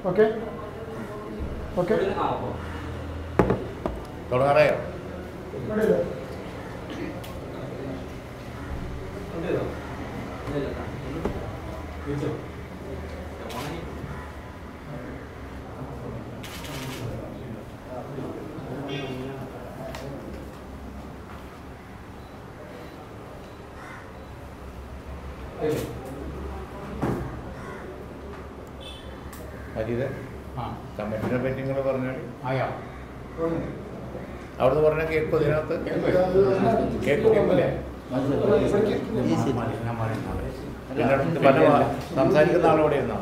Okay okay തുടങ്ങാറായോ? അജിത് കമ്മിറ്റിനെ പറ്റി നിങ്ങൾ പറഞ്ഞാൽ അവിടുന്ന് പറഞ്ഞാൽ കേൾക്കും. ഇതിനകത്ത് കേൾക്കില്ലേ? പിന്നെ പല സംസാരിക്കുന്ന ആളോടെ ഇരുന്നോ?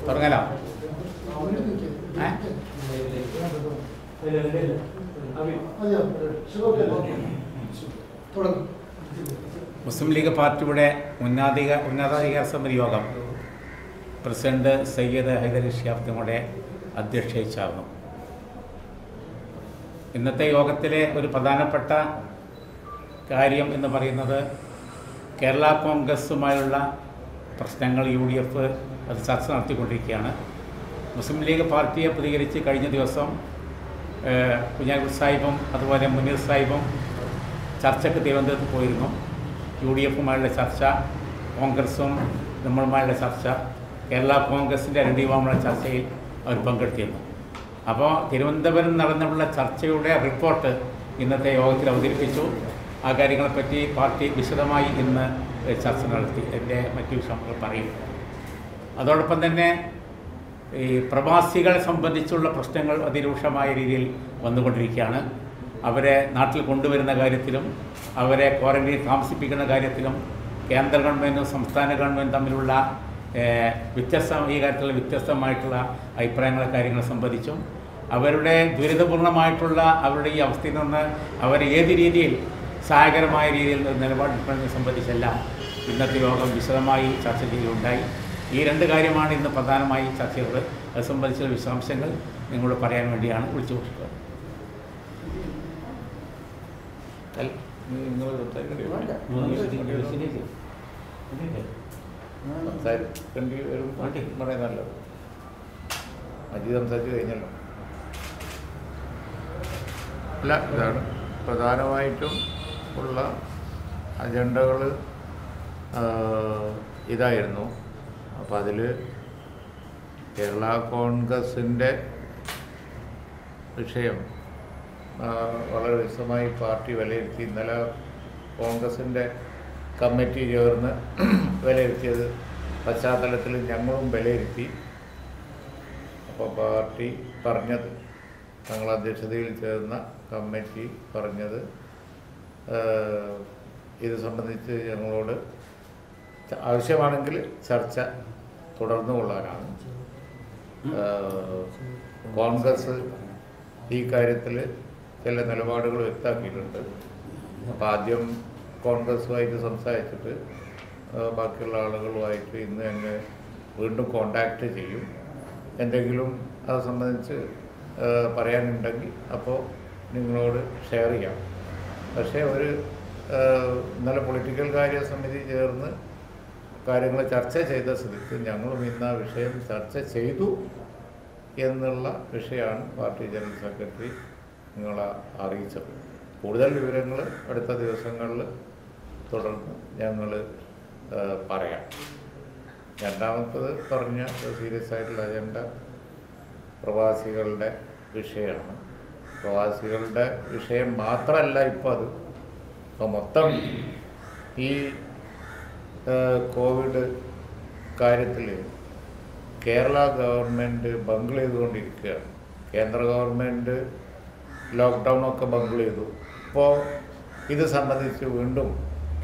തുടങ്ങലോ? മുസ്ലിം ലീഗ് പാർട്ടിയുടെ ഉന്നതാധികാര സമിതി യോഗം പ്രസിഡന്റ് സയ്യിദ് ഹൈദർ ഷിഹാബ് തങ്ങളുടെ അധ്യക്ഷതയിൽ ചേർന്നു. ഇന്നത്തെ യോഗത്തിലെ ഒരു പ്രധാനപ്പെട്ട കാര്യം എന്ന് പറയുന്നത് കേരള കോൺഗ്രസുമായുള്ള പ്രശ്നങ്ങൾ UDF അത് ചർച്ച നടത്തിക്കൊണ്ടിരിക്കുകയാണ്. മുസ്ലിം ലീഗ് പാർട്ടിയെ പ്രതികരിച്ച് കഴിഞ്ഞ ദിവസം കുഞ്ഞാലിക്കുട്ടി സാഹിബും അതുപോലെ മുനീർ സാഹിബും ചർച്ചയ്ക്ക് തിരുവനന്തപുരത്ത് പോയിരുന്നു. UDFുമായുള്ള ചർച്ച, കോൺഗ്രസും നമ്മളുമായുള്ള ചർച്ച, കേരള കോൺഗ്രസിൻ്റെ രണ്ടീവാമുള്ള ചർച്ചയിൽ അവർ പങ്കെടുത്തിരുന്നു. അപ്പോൾ തിരുവനന്തപുരം നടന്നുള്ള ചർച്ചയുടെ റിപ്പോർട്ട് ഇന്നത്തെ യോഗത്തിൽ അവതരിപ്പിച്ചു. ആ കാര്യങ്ങളെപ്പറ്റി പാർട്ടി വിശദമായി ഇന്ന് ചർച്ച നടത്തി. എൻ്റെ മറ്റു വിഷയങ്ങൾ പറയും. അതോടൊപ്പം തന്നെ ഈ പ്രവാസികളെ സംബന്ധിച്ചുള്ള പ്രശ്നങ്ങൾ അതിരൂക്ഷമായ രീതിയിൽ വന്നുകൊണ്ടിരിക്കുകയാണ്. അവരെ നാട്ടിൽ കൊണ്ടുവരുന്ന കാര്യത്തിലും അവരെ ക്വാറന്റൈൻ താമസിപ്പിക്കുന്ന കാര്യത്തിലും കേന്ദ്ര ഗവൺമെൻറ്റും സംസ്ഥാന ഗവൺമെൻറ്റും തമ്മിലുള്ള ഈ കാര്യത്തിലുള്ള വ്യത്യസ്തമായിട്ടുള്ള അഭിപ്രായങ്ങളെ കാര്യങ്ങളെ സംബന്ധിച്ചും അവരുടെ ദുരിതപൂർണമായിട്ടുള്ള അവരുടെ ഈ അവസ്ഥയിൽ നിന്ന് അവരെ ഏത് രീതിയിൽ സഹായകരമായ രീതിയിൽ നിലപാടെടുക്കുന്നതിനെ സംബന്ധിച്ചെല്ലാം ഇന്നത്തെ യോഗം വിശദമായി ചർച്ച ചെയ്യുകയുണ്ടായി. ഈ രണ്ട് കാര്യമാണ് ഇന്ന് പ്രധാനമായി ചർച്ച ചെയ്തത്. അത് സംബന്ധിച്ചുള്ള വിശദാംശങ്ങൾ നിങ്ങളോട് പറയാൻ വേണ്ടിയാണ് വിളിച്ചു കൊടുക്കുന്നത്. പറയുന്നല്ലോ അജി സംസാരിച്ച് കഴിഞ്ഞല്ലോ. അല്ല, ഇതാണ് പ്രധാനമായിട്ടും ഉള്ള അജണ്ടകൾ ഇതായിരുന്നു. അപ്പോൾ അതിൽ കേരള കോൺഗ്രസിൻ്റെ വിഷയം വളരെ വിശദമായി പാർട്ടി വിലയിരുത്തി. ഇന്നലെ കോൺഗ്രസിൻ്റെ കമ്മിറ്റി ചേർന്ന് വിലയിരുത്തിയത് പശ്ചാത്തലത്തിൽ ഞങ്ങളും വിലയിരുത്തി. അപ്പോൾ പാർട്ടി പറഞ്ഞത്, തങ്ങളുടെ അധ്യക്ഷതയിൽ ചേർന്ന കമ്മിറ്റി പറഞ്ഞത് ഇത് സംബന്ധിച്ച് ഞങ്ങളോട് ആവശ്യമാണെങ്കിൽ ചർച്ച തുടർന്നു കൊള്ളാനാണ്. കോൺഗ്രസ് ഈ കാര്യത്തിൽ ചില നിലപാടുകൾ വ്യക്തമാക്കിയിട്ടുണ്ട്. അപ്പോൾ ആദ്യം കോൺഗ്രസുമായിട്ട് സംസാരിച്ചിട്ട് ബാക്കിയുള്ള ആളുകളുമായിട്ട് ഇന്ന് തന്നെ വീണ്ടും കോണ്ടാക്റ്റ് ചെയ്യും. എന്തെങ്കിലും അത് സംബന്ധിച്ച് പറയാനുണ്ടെങ്കിൽ അപ്പോൾ നിങ്ങളോട് ഷെയർ ചെയ്യാം. പക്ഷേ ഇന്നലെ പൊളിറ്റിക്കൽ കാര്യ സമിതി ചേർന്ന് കാര്യങ്ങൾ ചർച്ച ചെയ്ത സ്ഥിതിക്ക് ഞങ്ങളും ഇന്ന് ആ വിഷയം ചർച്ച ചെയ്തു എന്നുള്ള വിഷയമാണ് പാർട്ടി ജനറൽ സെക്രട്ടറി നിങ്ങളെ അറിയിച്ചത്. കൂടുതൽ വിവരങ്ങൾ അടുത്ത ദിവസങ്ങളിൽ തുടർന്ന് ഞങ്ങൾ പറയാം. രണ്ടാമത്തത് പറഞ്ഞ സീരിയസ് ആയിട്ടുള്ള അജണ്ട പ്രവാസികളുടെ വിഷയമാണ്. പ്രവാസികളുടെ വിഷയം മാത്രമല്ല ഇപ്പോൾ മൊത്തം ഈ കോവിഡ് കാര്യത്തിൽ കേരള ഗവൺമെൻറ് ബംഗിൾ ചെയ്തുകൊണ്ടിരിക്കുകയാണ്. കേന്ദ്ര ഗവൺമെൻറ് ലോക്ക്ഡൗണൊക്കെ ബംഗിൾ ചെയ്തു. ഇപ്പോൾ ഇത് സംബന്ധിച്ച് വീണ്ടും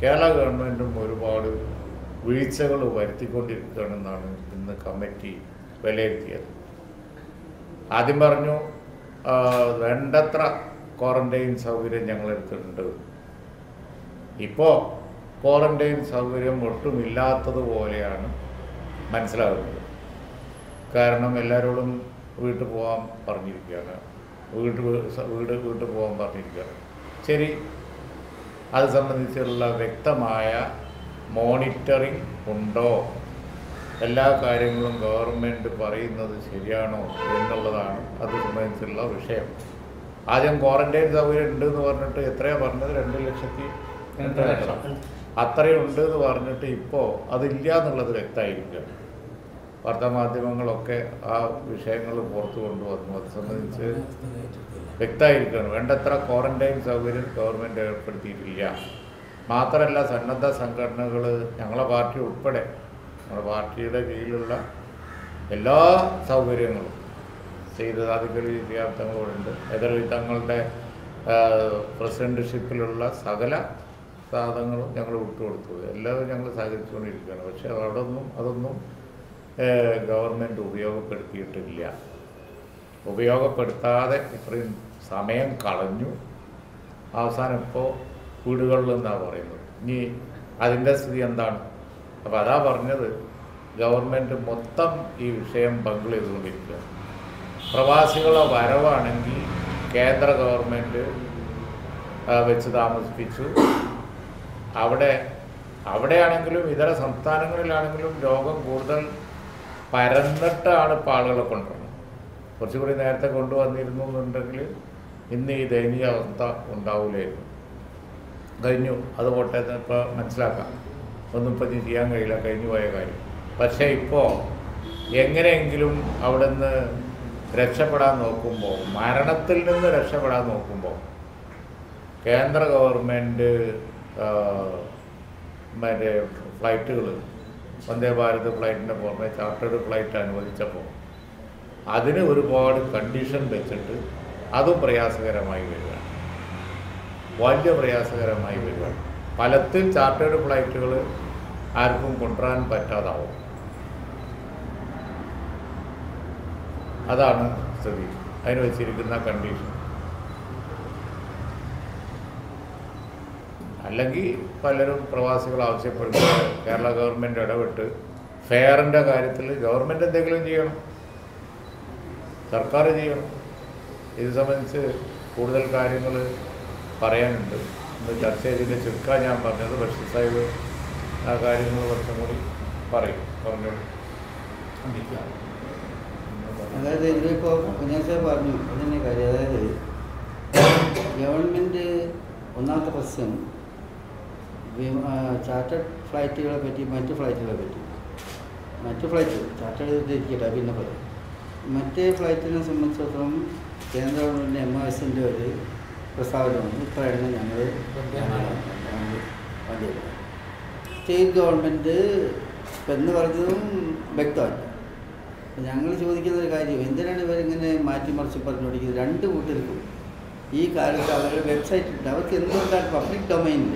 കേരള ഗവൺമെൻറ്റും ഒരുപാട് വീഴ്ചകൾ വരുത്തിക്കൊണ്ടിരിക്കുകയാണെന്നാണ് ഇന്ന് കമ്മിറ്റി വിലയിരുത്തിയത്. ആദ്യം പറഞ്ഞു വേണ്ടത്ര ക്വാറന്റൈൻ സൗകര്യം ഞങ്ങളെടുത്തിട്ടുണ്ട്. ഇപ്പോൾ ക്വാറന്റൈൻ സൗകര്യം ഒട്ടുമില്ലാത്തതുപോലെയാണ് മനസ്സിലാകുന്നത്. കാരണം എല്ലാവരോടും വീട്ടിൽ പോകാൻ പറഞ്ഞിരിക്കുകയാണ്. വീട്ടിൽ പോകാൻ പറഞ്ഞിരിക്കുകയാണ്. ശരി, അത് സംബന്ധിച്ചുള്ള വ്യക്തമായ മോണിറ്ററിംഗ് ഉണ്ടോ, എല്ലാ കാര്യങ്ങളും ഗവൺമെൻറ് പറയുന്നത് ശരിയാണോ എന്നുള്ളതാണ് അത് സംബന്ധിച്ചുള്ള വിഷയം. ആദ്യം ക്വാറന്റൈൻ സൗകര്യം ഉണ്ട് എന്ന് പറഞ്ഞിട്ട് എത്രയാണ് പറഞ്ഞത്? 2,02,000 അത്രയും ഉണ്ട് എന്ന് പറഞ്ഞിട്ട് ഇപ്പോൾ അതില്ല എന്നുള്ളത് വ്യക്തമായിരിക്കുകയാണ്. വാർത്താമാധ്യമങ്ങളൊക്കെ ആ വിഷയങ്ങൾ പുറത്തു കൊണ്ടുവന്നു. അത് സംബന്ധിച്ച് വ്യക്തമായിരിക്കുകയാണ്. വേണ്ടത്ര ക്വാറന്റൈൻ സൗകര്യം ഗവൺമെൻറ് ഏർപ്പെടുത്തിയിട്ടില്ല. മാത്രമല്ല, സന്നദ്ധ സംഘടനകൾ, ഞങ്ങളെ പാർട്ടി ഉൾപ്പെടെ, നമ്മുടെ പാർട്ടിയുടെ കീഴിലുള്ള എല്ലാ സൗകര്യങ്ങളും ചെയ്തതാധികളി തങ്ങളുണ്ട്. ഏതായാലും തങ്ങളുടെ പ്രസിഡന്റ്ഷിപ്പിലുള്ള സകല സാധനങ്ങളും ഞങ്ങൾ വിട്ടുകൊടുത്തു. എല്ലാവരും ഞങ്ങൾ സഹകരിച്ചുകൊണ്ടിരിക്കുകയാണ്. പക്ഷേ അതൊന്നും ഗവൺമെൻറ് ഉപയോഗപ്പെടുത്തിയിട്ടില്ല. ഉപയോഗപ്പെടുത്താതെ ഇത്രയും സമയം കളഞ്ഞു. അവസാനം ഇപ്പോൾ വീടുകളിൽ നിന്നാണ് പറയുന്നത്. ഇനി അതിൻ്റെ സ്ഥിതി എന്താണ്? അപ്പോൾ അതാ പറഞ്ഞത്, ഗവൺമെൻറ് മൊത്തം ഈ വിഷയം ബംഗിൾ ചെയ്തുകൊണ്ടിരിക്കുക. പ്രവാസികളെ വരവാണെങ്കിൽ കേന്ദ്ര ഗവൺമെൻറ് വെച്ച് താമസിപ്പിച്ചു. അവിടെയാണെങ്കിലും ഇതര സംസ്ഥാനങ്ങളിലാണെങ്കിലും രോഗം കൂടുതൽ പരന്നിട്ടാണ് ഇപ്പോൾ ആളുകളെ കൊണ്ടുവരുന്നത്. കുറച്ചുകൂടി നേരത്തെ കൊണ്ടുവന്നിരുന്നു എന്നുണ്ടെങ്കിൽ ഇന്ന് ഈ ദയനീയ അവസ്ഥ ഉണ്ടാവില്ലായിരുന്നു. കഴിഞ്ഞു, അത് പോട്ടെ, ഇപ്പോൾ മനസ്സിലാക്കാം. ഒന്നും ഇപ്പം ചെയ്യാൻ കഴിയില്ല, കഴിഞ്ഞു പോയ കാര്യം. പക്ഷേ ഇപ്പോൾ എങ്ങനെയെങ്കിലും അവിടെ നിന്ന് രക്ഷപ്പെടാൻ നോക്കുമ്പോൾ, മരണത്തിൽ നിന്ന് രക്ഷപ്പെടാൻ നോക്കുമ്പോൾ, കേന്ദ്ര ഗവൺമെൻറ് മറ്റേ ഫ്ലൈറ്റുകൾ, വന്ദേ ഭാരത് ഫ്ലൈറ്റിൻ്റെ പുറമെ ചാർട്ടേഡ് ഫ്ലൈറ്റ് അനുവദിച്ചപ്പോൾ അതിന് ഒരുപാട് കണ്ടീഷൻ വെച്ചിട്ട് അതും പ്രയാസകരമായി വരികയാണ്. വലിയ പ്രയാസകരമായി വരികയാണ്. ഫലത്തിൽ ചാർട്ടേഡ് ഫ്ലൈറ്റുകൾ ആർക്കും കൊണ്ടുവരാൻ പറ്റാതാവും. അതാണ് സ്ഥിതി, അതിന് വെച്ചിരിക്കുന്ന കണ്ടീഷൻ. അല്ലെങ്കിൽ പലരും പ്രവാസികൾ ആവശ്യപ്പെടുന്നത് കേരള ഗവൺമെൻറ് ഇടപെട്ട് ഫെയറിൻ്റെ കാര്യത്തിൽ ഗവൺമെൻറ് എന്തെങ്കിലും ചെയ്യണം, സർക്കാർ ചെയ്യണം. ഇത് സംബന്ധിച്ച് കൂടുതൽ കാര്യങ്ങൾ പറയാനുണ്ട്. ഇന്ന് ചർച്ച ചെയ്തതിൻ്റെ ചുരുക്കാൻ ഞാൻ പറഞ്ഞത്. ബഷീർ സാഹിബ് ആ കാര്യങ്ങൾ കുറച്ചും കൂടി പറഞ്ഞോളൂ. അതായത് ഇതിലിപ്പോൾ കുഞ്ഞാൻ സാഹിബ് പറഞ്ഞു അതിൻ്റെ കാര്യം. അതായത് ഗവൺമെൻറ് ഒന്നാമത്തെ പ്രശ്നം ചാർട്ടേഡ് ഫ്ലൈറ്റുകളെ പറ്റി, മറ്റു ഫ്ലൈറ്റ് ചാർട്ടേഡ് ചെയ്തിരിക്കട്ടെ, പിന്നെ പറയാം. മറ്റേ ഫ്ലൈറ്റിനെ സംബന്ധിച്ചിടത്തോളം കേന്ദ്ര ഗവൺമെൻറ് MOSൻ്റെ ഒരു പ്രസ്താവനയാണ്. ഇപ്പോഴാണ് ഞങ്ങൾ വണ്ടിയത്. സ്റ്റേറ്റ് ഗവൺമെൻറ് എന്ന് പറഞ്ഞതും വ്യക്തമല്ല. ഞങ്ങൾ ചോദിക്കുന്നൊരു കാര്യം, എന്തിനാണ് ഇവരിങ്ങനെ മാറ്റിമറിച്ച് പറഞ്ഞുകൊണ്ടിരിക്കുന്നത്? രണ്ട് കൂട്ടർക്കും ഈ കാലത്ത് അവരുടെ വെബ്സൈറ്റ് ഉണ്ട്. അവർക്ക് എന്തുകൊണ്ടാണ് പബ്ലിക് ഡൊമൈനിൽ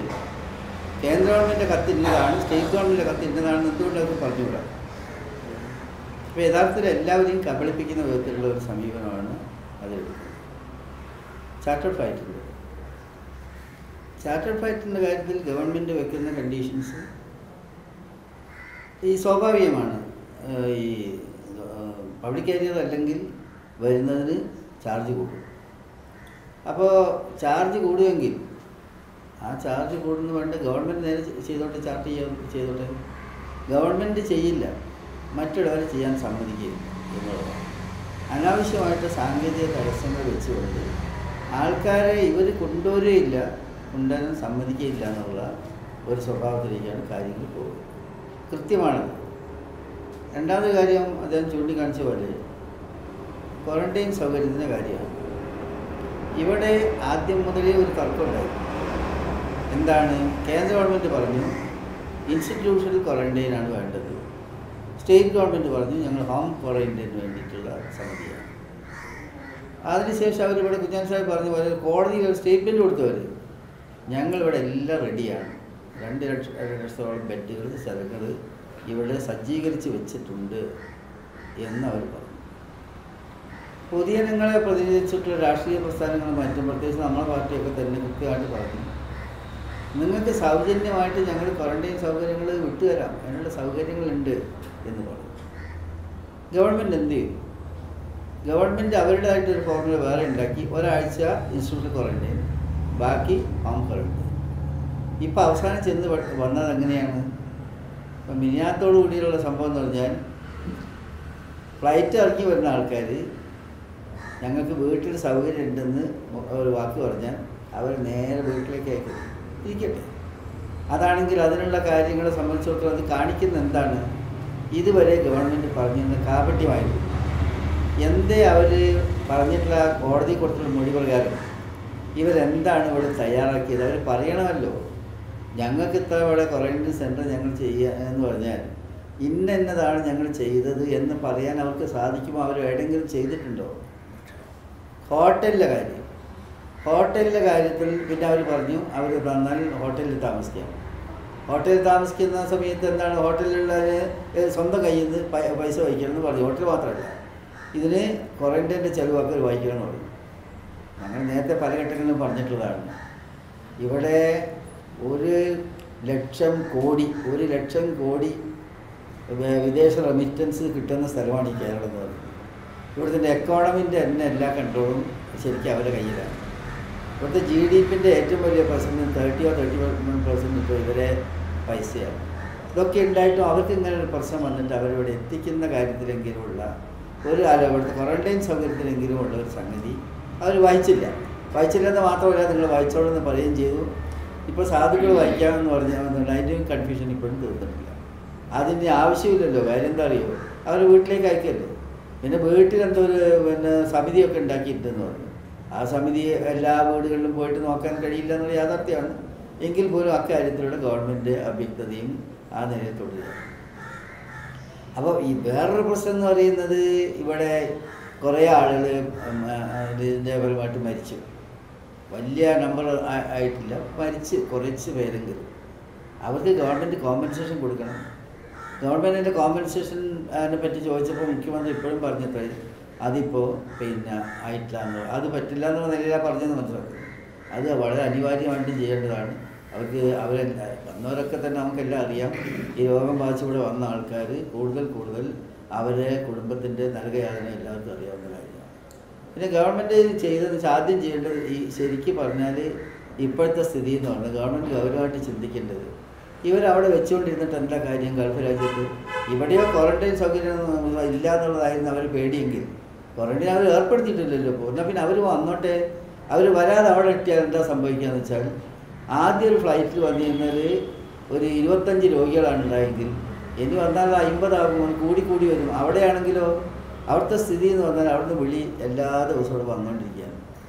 കേന്ദ്ര ഗവൺമെൻറ് കത്തിരുന്നതാണ്, സ്റ്റേറ്റ് ഗവൺമെൻറ് കത്തിരുന്നതാണെന്ന് എന്തുകൊണ്ട് അവർക്ക് പറഞ്ഞുകൂടാ? അപ്പോൾ യഥാർത്ഥത്തിൽ എല്ലാവരെയും കബളിപ്പിക്കുന്ന വിധത്തിലുള്ള ഒരു സമീപനമാണ് അതെടുക്കുന്നത്. ചാർട്ടേഡ് ഫ്ലൈറ്റിൻ്റെ കാര്യത്തിൽ ഗവൺമെൻറ് വെക്കുന്ന കണ്ടീഷൻസ് ഈ സ്വാഭാവികമാണ്. ഈ പബ്ലിക് ഏരിയ അല്ലെങ്കിൽ വരുന്നതിന് ചാർജ് കൂടും. അപ്പോൾ ചാർജ് കൂടുമെങ്കിൽ ആ ചാർജ് കൂടുന്നു വേണ്ട ഗവൺമെൻറ് നേരെ ചെയ്തോട്ടെ, ചെയ്തോട്ടെ. ഗവൺമെൻറ് ചെയ്യില്ല, മറ്റുള്ളവർ ചെയ്യാൻ സമ്മതിക്കില്ല എന്നുള്ളതാണ്. അനാവശ്യമായിട്ട് സാങ്കേതിക തടസ്സങ്ങൾ വെച്ചുകൊണ്ട് ആൾക്കാരെ ഇവർ കൊണ്ടുവരികയില്ല, കൊണ്ടുവരാൻ സമ്മതിക്കുകയില്ല എന്നുള്ള ഒരു സ്വഭാവത്തിലേക്കാണ് കാര്യങ്ങൾ പോകുന്നത്. കൃത്യമാണത്. രണ്ടാമത്തെ കാര്യം അദ്ദേഹം ചൂണ്ടിക്കാണിച്ച പോലെ ക്വാറന്റൈൻ സൗകര്യത്തിൻ്റെ കാര്യമാണ്. ഇവിടെ ആദ്യം മുതലേ ഒരു തർക്കമുണ്ടായിരുന്നു. എന്താണ്? കേന്ദ്ര ഗവൺമെൻറ് പറഞ്ഞു ഇൻസ്റ്റിറ്റ്യൂഷണൽ ക്വാറന്റൈനാണ് വേണ്ടത്, സ്റ്റേറ്റ് ഗവൺമെൻറ് പറഞ്ഞു ഞങ്ങൾ ഹോം ക്വാറന്റൈന് വേണ്ടിയിട്ടുള്ള സമിതിയാണ്. അതിനുശേഷം അവരിവിടെ കുഞ്ഞാൻ സാഹിബ് പറഞ്ഞ പോലെ കോടതിയിൽ ഒരു സ്റ്റേറ്റ്മെൻറ്റ് കൊടുത്തവർ ഞങ്ങളിവിടെ എല്ലാം റെഡിയാണ്, 2 ലക്ഷത്തോളം ബെഡുകൾ, സ്ഥലങ്ങൾ ഇവിടെ സജ്ജീകരിച്ച് വെച്ചിട്ടുണ്ട് എന്നവർ പറഞ്ഞു. പൊതുജനങ്ങളെ പ്രതിനിധീകരിച്ചിട്ടുള്ള രാഷ്ട്രീയ പ്രസ്ഥാനങ്ങൾ മറ്റും പ്രത്യേകിച്ച് നമ്മുടെ പാർട്ടിയൊക്കെ തന്നെ കൃത്യമായിട്ട് പറഞ്ഞു നിങ്ങൾക്ക് സൗജന്യമായിട്ട് ഞങ്ങൾ ക്വാറന്റൈൻ സൗകര്യങ്ങൾ വിട്ടുതരാം, അതിനുള്ള സൗകര്യങ്ങളുണ്ട് എന്ന് പറഞ്ഞു. ഗവൺമെൻറ് എന്ത് ചെയ്യും? ഗവൺമെൻറ് അവരുടേതായിട്ടൊരു ഫോർമുല വേറെ ഉണ്ടാക്കി, ഒരാഴ്ച ഇൻസ്റ്റിറ്റ്യൂഷണൽ ക്വാറന്റൈൻ, ബാക്കി ഹോം ക്വാറന്റൈൻ. ഇപ്പോൾ അവസാനം ചെന്ന് വന്നത് എങ്ങനെയാണ്? ഇപ്പം മിനിയാത്തോടു കൂടിയുള്ള സംഭവം എന്ന് പറഞ്ഞാൽ ഫ്ലൈറ്റ് ഇറങ്ങി വരുന്ന ആൾക്കാർ ഞങ്ങൾക്ക് വീട്ടിൽ സൗകര്യം ഉണ്ടെന്ന് ഒരു വാക്ക് പറഞ്ഞാൽ അവർ നേരെ വീട്ടിലേക്ക് അയക്കുന്നു. ഇരിക്കട്ടെ, അതാണെങ്കിൽ അതിനുള്ള കാര്യങ്ങളെ സംബന്ധിച്ചിടത്തോളം അത് കാണിക്കുന്ന എന്താണ്? ഇതുവരെ ഗവൺമെൻറ് പറഞ്ഞിരുന്ന കാപട്യമായിരുന്നു. എന്തേ അവർ പറഞ്ഞിട്ടുള്ള കോടതി കൊടുത്തിട്ടുള്ള മൊഴി പ്രകാരം ഇവരെന്താണ് ഇവിടെ തയ്യാറാക്കിയത്? അവർ പറയണമല്ലോ, ഞങ്ങൾക്ക് ഇത്ര ഇവിടെ ക്വാറന്റൈൻ സെൻറ്റർ ഞങ്ങൾ ചെയ്യുക എന്ന് പറഞ്ഞാൽ ഇന്നതാണ് ഞങ്ങൾ ചെയ്തത് എന്ന് പറയാൻ അവർക്ക് സാധിക്കുമോ? അവർ എവിടെയെങ്കിലും ചെയ്തിട്ടുണ്ടോ? ഹോട്ടലിലെ കാര്യത്തിൽ പിന്നെ അവർ പറഞ്ഞു അവർ വന്നാൽ ഹോട്ടലിൽ താമസിക്കാം. ഹോട്ടലിൽ താമസിക്കുന്ന സമയത്ത് എന്താണ്, ഹോട്ടലിലുള്ളവർ സ്വന്തം കയ്യിൽ നിന്ന് പൈസ വഹിക്കണം എന്ന് പറഞ്ഞു. ഹോട്ടൽ മാത്രമല്ല, ഇതിന് ക്വാറന്റൈൻ്റെ ചിലവൊക്കെ വഹിക്കണം എന്ന് പറഞ്ഞു. ഞങ്ങൾ നേരത്തെ പല ഘട്ടങ്ങളിലും പറഞ്ഞിട്ടുള്ളതാണ്. ഇവിടെ 1,00,000 കോടി വിദേശ റെമിറ്റൻസ് കിട്ടുന്ന സ്ഥലമാണ് ഈ കേരളം എന്ന് പറയുന്നത്. ഇവിടുത്തെ എക്കോണമിൻ്റെ തന്നെ എല്ലാ കൺട്രോളും ശരിക്കും അവരുടെ കയ്യിലാണ്. ഇവിടുത്തെ GDPൻ്റെ ഏറ്റവും വലിയ പെർസെൻറ്റ് 30-31% ഇപ്പോൾ ഇവരെ പൈസയാണ്. ഇതൊക്കെ ഉണ്ടായിട്ടും അവർക്ക് ഇങ്ങനെ ഒരു പ്രശ്നം വന്നിട്ട് അവരിവിടെ എത്തിക്കുന്ന കാര്യത്തിലെങ്കിലുമുള്ള ഇവിടുത്തെ ക്വാറന്റൈൻ സൗകര്യത്തിലെങ്കിലും ഉള്ള ഒരു സംഗതി അവർ വായിച്ചില്ലെന്ന് മാത്രമല്ല, നിങ്ങൾ വായിച്ചോളെന്ന് പറയുകയും ചെയ്തു. ഇപ്പോൾ സാധുക്കൾ വായിക്കാമെന്ന് പറഞ്ഞാൽ അതിൻ്റെയും കൺഫ്യൂഷൻ ഇപ്പോഴും തീർന്നിട്ടില്ല. അതിൻ്റെ ആവശ്യമില്ലല്ലോ. കാര്യം എന്താ അറിയോ, അവർ വീട്ടിലേക്ക് അയക്കല്ലേ. പിന്നെ വീട്ടിലെന്തോ ഒരു സമിതിയൊക്കെ ഉണ്ടാക്കിയിട്ടുണ്ടെന്ന് പറഞ്ഞു. ആ സമിതി എല്ലാ വീടുകളിലും പോയിട്ട് നോക്കാൻ കഴിയില്ല എന്നുള്ള യാഥാർത്ഥ്യമാണ്. എങ്കിൽ പോലും അക്കാര്യത്തിലൂടെ ഗവൺമെൻറ് അവ്യക്തതയും ആ നിലയിൽ തുടരുകയാണ്. അപ്പോൾ ഈ വേറൊരു പ്രശ്നം എന്ന് പറയുന്നത്, ഇവിടെ കുറേ ആളുകൾ ഇതിൻ്റെ ഫലമായിട്ട് മരിച്ചു. വലിയ നമ്പർ ആയിട്ടില്ല, മരിച്ച് കുറച്ച് പേരെങ്കിലും. അവർക്ക് ഗവൺമെൻറ് കോമ്പൻസേഷൻ കൊടുക്കണം. ഗവൺമെൻറ്റിൻ്റെ കോമ്പൻസേഷനെ പറ്റി ചോദിച്ചപ്പോൾ മുഖ്യമന്ത്രി ഇപ്പോഴും പറഞ്ഞിട്ട് അതിപ്പോൾ ആയിട്ടില്ല, അത് പറ്റില്ല എന്നുള്ള നിലയിലാണ് പറഞ്ഞതെന്ന് മനസ്സിലാക്കുന്നത്. അത് വളരെ അനിവാര്യമായിട്ടും ചെയ്യേണ്ടതാണ്. അവർക്ക് വന്നവരൊക്കെ തന്നെ നമുക്കെല്ലാം അറിയാം. ഈ രോഗം ബാധിച്ചിവിടെ വന്ന ആൾക്കാർ കൂടുതൽ അവരെ കുടുംബത്തിൻ്റെ നരകയാതന എല്ലാവർക്കും അറിയാവുന്ന കാര്യമാണ്. പിന്നെ ഗവൺമെൻറ് ആദ്യം ചെയ്യേണ്ടത് ഈ ശരിക്കും പറഞ്ഞാൽ ഇപ്പോഴത്തെ സ്ഥിതി എന്ന് പറഞ്ഞാൽ ഗവൺമെൻറ് ഗൗരവമായിട്ട് ചിന്തിക്കേണ്ടത്, ഇവരവിടെ വെച്ചുകൊണ്ടിരുന്നിട്ട് എന്താ കാര്യം? ഗൾഫ് രാജ്യത്ത് ഇവിടെയോ ക്വാറന്റൈൻ സൗകര്യം ഇല്ല എന്നുള്ളതായിരുന്നു അവർ പേടിയെങ്കിൽ ക്വാറന്റൈൻ അവർ ഏർപ്പെടുത്തിയിട്ടില്ലല്ലോ. എന്നാൽ പിന്നെ അവർ വന്നോട്ടെ. അവർ വരാതെ അവിടെ എത്തിയാൽ എന്താ സംഭവിക്കുകയെന്ന് വെച്ചാൽ, ആദ്യം ഒരു ഫ്ലൈറ്റിൽ വന്നിരുന്നാൽ ഒരു 25 രോഗികളാണ് ഉണ്ടായെങ്കിൽ ഇനി വന്നാൽ 50 ആകുമ്പോൾ കൂടി വരും. അവിടെയാണെങ്കിലോ അവിടുത്തെ സ്ഥിതി എന്ന് പറഞ്ഞാൽ അവിടുന്ന് വിളി എല്ലാ ദിവസവും ഇവിടെ വന്നുകൊണ്ടിരിക്കുകയാണ്.